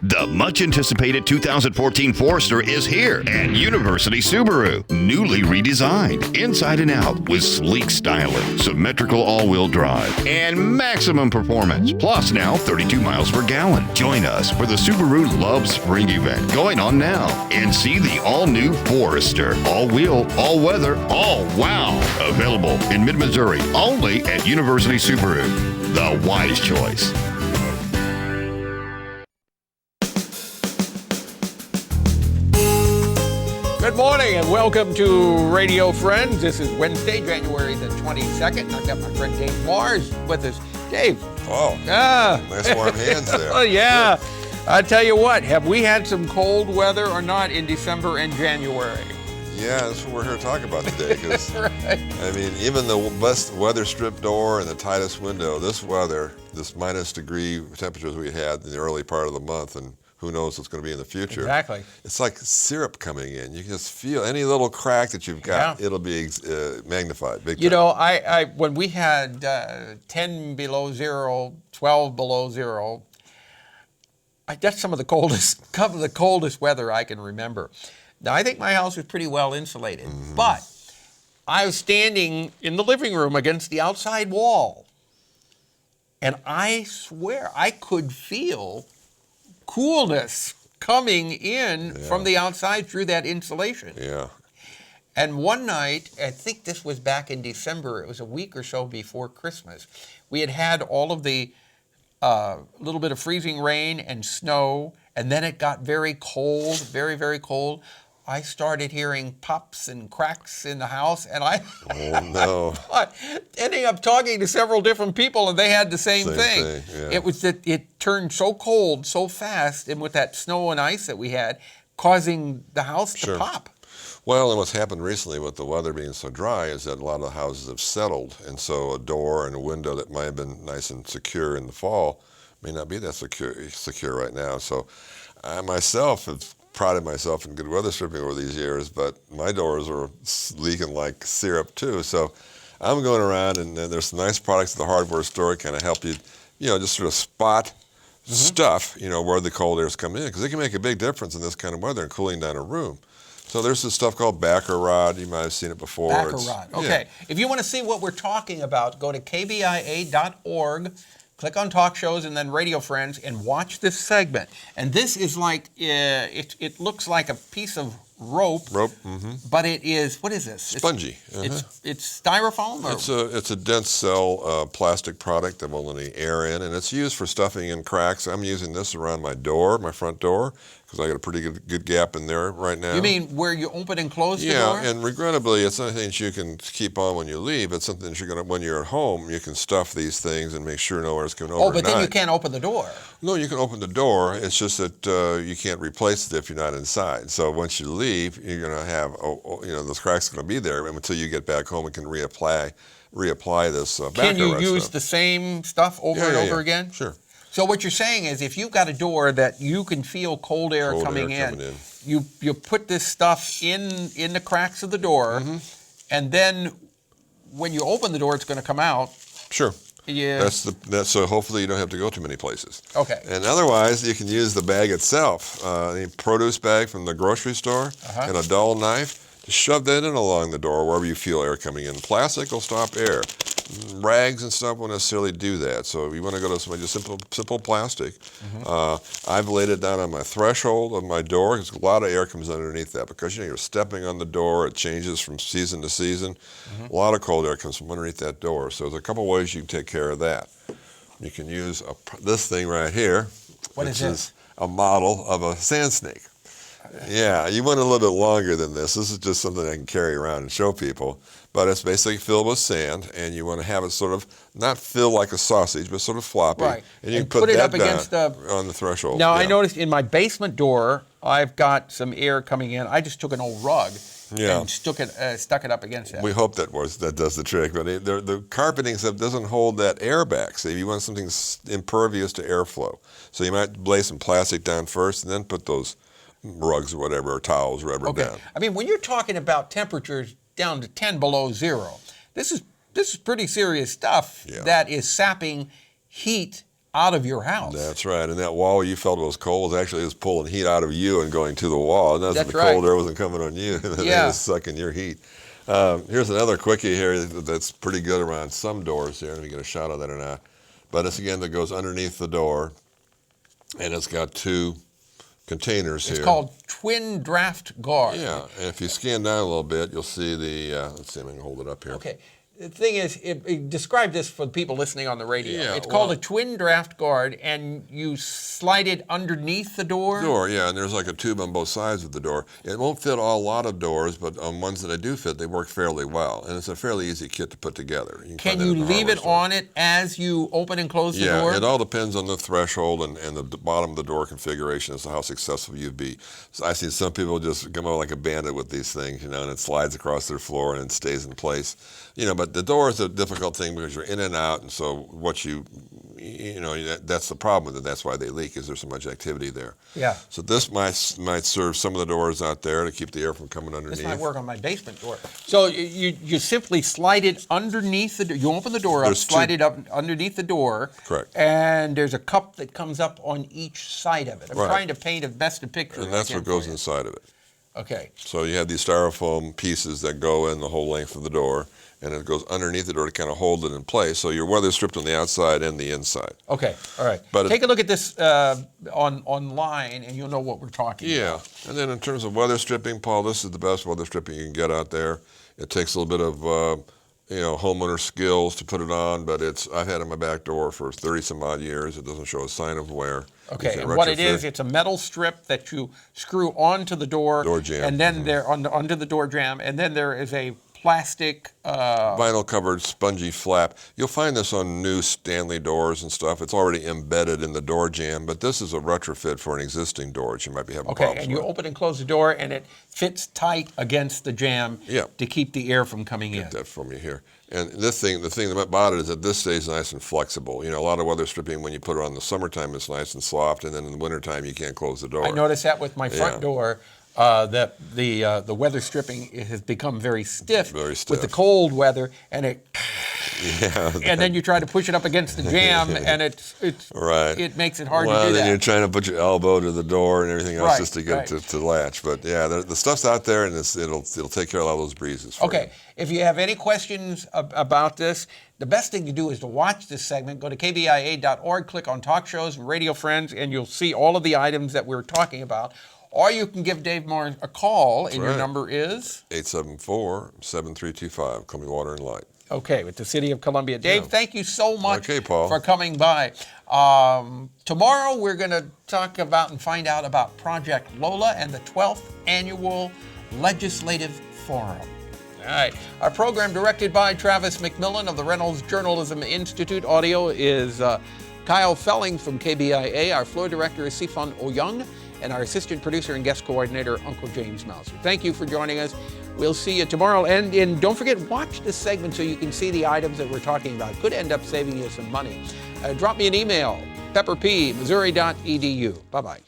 The much-anticipated 2014 Forester is here at University Subaru. Newly redesigned, inside and out, with sleek styling, symmetrical all-wheel drive, and maximum performance. Plus now 32 miles per gallon. Join us for the Subaru Love Spring event going on now. And see the all-new Forester. All-wheel, all-weather, all-wow. Available in mid-Missouri, only at University Subaru. The wise choice. Good morning and welcome to Radio Friends. This is Wednesday, January the 22nd. I've got my friend Dave Mars with us. Dave. Oh, nice warm hands there. Oh, yeah. I tell you what, have we had some cold weather or not in December and January? Yeah, that's what we're here to talk about today. Cause, right. I mean, even the best weather strip door and the tightest window, this weather, this minus degree temperatures we had in the early part of the month, and who knows what's going to be in the future. Exactly. It's like syrup coming in. You can just feel any little crack that you've got, it'll be magnified. Big time. You know, I when we had 10 below zero, 12 below zero, that's some of the coldest weather I can remember. Now, I think my house was pretty well insulated, but I was standing in the living room against the outside wall, and I swear I could feel coolness coming in from the outside through that insulation. Yeah. And one night, I think this was back in December, it was a week or so before Christmas, we had all of the little bit of freezing rain and snow, and then it got very cold, very, very cold. I started hearing pops and cracks in the house, and I ending up talking to several different people, and they had the same thing. Yeah. It was that it turned so cold so fast, and with that snow and ice that we had, causing the house to pop. Well, and what's happened recently with the weather being so dry is that a lot of the houses have settled, and so a door and a window that might have been nice and secure in the fall may not be that secure right now. So I myself have prided myself in good weather stripping over these years, but my doors are leaking like syrup too. So I'm going around, and there's some nice products at the hardware store kind of help you, just sort of spot stuff, where the cold air is coming in, because it can make a big difference in this kind of weather and cooling down a room. So there's this stuff called backer rod. You might have seen it before. Backer rod. Okay. If you want to see what we're talking about, go to kbia.org. Click on Talk Shows and then Radio Friends and watch this segment. And this is like, it looks like a piece of rope. But it is, what is this? Spongy. It's styrofoam? Or? It's a dense cell plastic product that won't let any air in, and it's used for stuffing in cracks. I'm using this around my front door, because I got a pretty good gap in there right now. You mean where you open and close the door? Yeah, and regrettably, it's not something that you can keep on when you leave. It's something that you're going to, when you're at home, you can stuff these things and make sure no air's coming overnight. Oh, but then you can't open the door. No, you can open the door. It's just that you can't replace it if you're not inside. So once you leave, you're going to have, those cracks are going to be there until you get back home and can reapply this backer Can you rod use stuff. the same stuff over and over again? Sure. So what you're saying is, if you've got a door that you can feel cold air coming in, you put this stuff in the cracks of the door, and then when you open the door, it's going to come out. Sure. Yeah. So hopefully you don't have to go too many places. Okay. And otherwise, you can use the bag itself, the produce bag from the grocery store, and a dull knife. Just shove that in along the door wherever you feel air coming in. Plastic will stop air. Rags and stuff won't necessarily do that. So if you want to go to something just simple plastic, I've laid it down on my threshold of my door, because a lot of air comes underneath that, because you're stepping on the door. It changes from season to season. A lot of cold air comes from underneath that door. So there's a couple ways you can take care of that. You can use this thing right here, which is a model of a sand snake. Yeah, you want a little bit longer than this. This is just something I can carry around and show people. But it's basically filled with sand, and you want to have it sort of not filled like a sausage, but sort of floppy. Right. And you and can put it that up down against on the threshold. Now, I noticed in my basement door, I've got some air coming in. I just took an old rug and stuck it up against that. We hope that does the trick. But the carpeting stuff doesn't hold that air back. So you want something impervious to airflow. So you might lay some plastic down first, and then put those rugs or whatever, or towels or whatever down. I mean, when you're talking about temperatures down to 10 below zero, this is pretty serious stuff that is sapping heat out of your house. That's right. And that wall you felt was cold was actually just pulling heat out of you and going to the wall. And That's the right. cold air wasn't coming on you. It was sucking your heat. Here's another quickie here that's pretty good around some doors here. Let me get a shot of that or not. But it's again that goes underneath the door, and it's got two containers here. It's called twin draft guard. Yeah, and if you scan down a little bit, you'll see the, let's see if I can hold it up here. Okay. The thing is, describe this for the people listening on the radio. Yeah, It's called a twin draft guard, and you slide it underneath the door? Yeah, and there's like a tube on both sides of the door. It won't fit a lot of doors, but on ones that I do fit, they work fairly well. And it's a fairly easy kit to put together. Can you leave it on it as you open and close the door? Yeah, it all depends on the threshold and the bottom of the door configuration as to how successful you'd be. So I've seen some people just come out like a bandit with these things, and it slides across their floor and it stays in place. But the door is a difficult thing because you're in and out, and so that's the problem with it. That's why they leak, is there's so much activity there. Yeah. So this might serve some of the doors out there to keep the air from coming underneath. This might work on my basement door. So you simply slide it underneath the door. You open the door up, slide it up underneath the door. Correct. And there's a cup that comes up on each side of it. I'm Right. trying to paint as best a picture. And that's what goes inside of it. Okay. So you have these styrofoam pieces that go in the whole length of the door, and it goes underneath the door to kind of hold it in place. So you're weather stripped on the outside and the inside. Okay, all right. But take a look at this online, and you'll know what we're talking about. Yeah, and then in terms of weather stripping, Paul, this is the best weather stripping you can get out there. It takes a little bit of homeowner skills to put it on, but I've had it on my back door for 30 some odd years. It doesn't show a sign of wear. Okay, and what it is, it's a metal strip that you screw onto the door jamb, and then onto the door jamb, and then there is a plastic vinyl covered spongy flap. You'll find this on new Stanley doors and stuff. It's already embedded in the door jamb, but this is a retrofit for an existing door that you might be having problems and you with. open and close the door, and it fits tight against the jamb Yeah. to keep the air from coming in. Get that from you here. And the thing about it is that this stays nice and flexible. A lot of weather stripping, when you put it on in the summertime, it's nice and soft, and then in the wintertime, you can't close the door. I noticed that with my front door. That the weather stripping has become very stiff, with the cold weather, and and then you try to push it up against the jamb, and it makes it hard to do that. Well, then you're trying to put your elbow to the door and everything else just to get it to latch. But yeah, the stuff's out there, and it'll take care of all those breezes for you. If you have any questions about this, the best thing to do is to watch this segment. Go to kbia.org, click on Talk Shows and Radio Friends, and you'll see all of the items that we're talking about. Or you can give Dave Maren a call, and your number is? 874-7325, Columbia Water and Light. Okay, with the City of Columbia. Dave, thank you so much Paul. for coming by. Tomorrow we're going to talk about and find out about Project Lola and the 12th Annual Legislative Forum. All right. Our program, directed by Travis McMillan of the Reynolds Journalism Institute. Audio is Kyle Felling from KBIA. Our floor director is Sifan Oyung. And our assistant producer and guest coordinator, Uncle James Mouser. Thank you for joining us. We'll see you tomorrow. And don't forget, watch this segment so you can see the items that we're talking about. Could end up saving you some money. Drop me an email, pepperp@missouri.edu. Bye-bye.